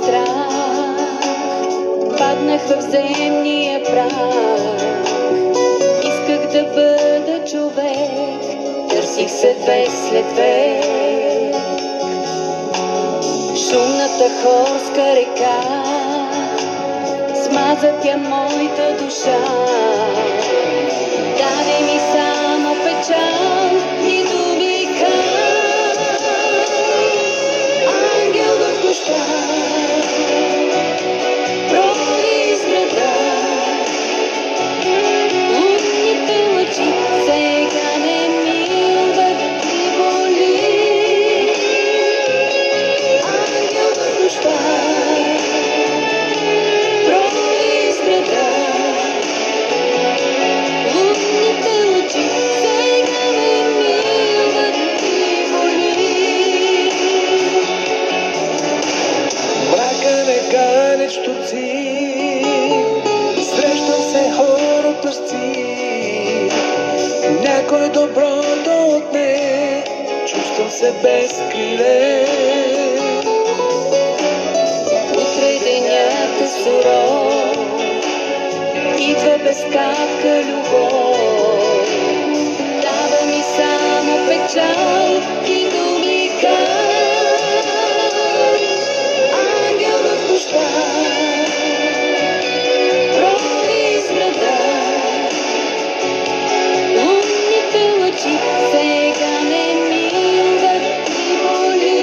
страх, паднах в земния прах. Исках да бъда човек, търсих се век след век. Шумната хорска река, смаза тя моята душа. Даде ми само печал и думика. Ангел в нощта прови из града. Лунните лъчи сега ме милват и боли. Ангел в нощта прови из града. Лунните лъчи сега ме милват и боли. Мрака не кане щурци, срещам се хора тъжци. Някой доброто отне, чувствам се без криле. Утре денят е суров, идва без капка любов. Дава ми само печал и думика. Ангел в нощта прови из града. Лунните лъчи сега ме милват и боли.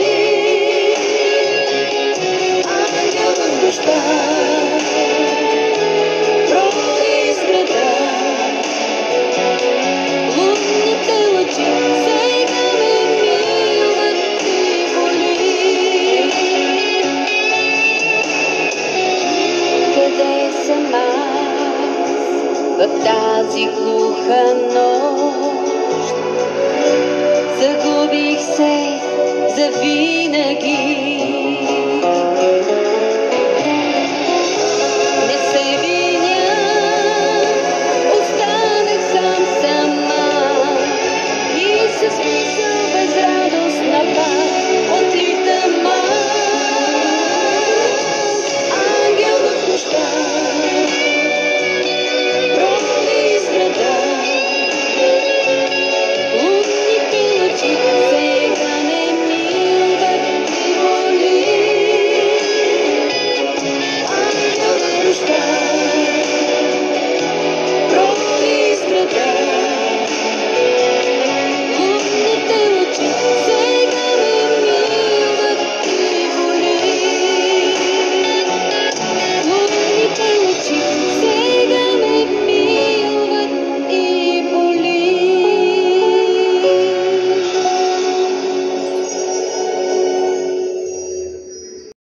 Ангел в нощта прови из града. Лунните лъчи сега ме милват и боли. Къде съм аз в тази глуха нощ?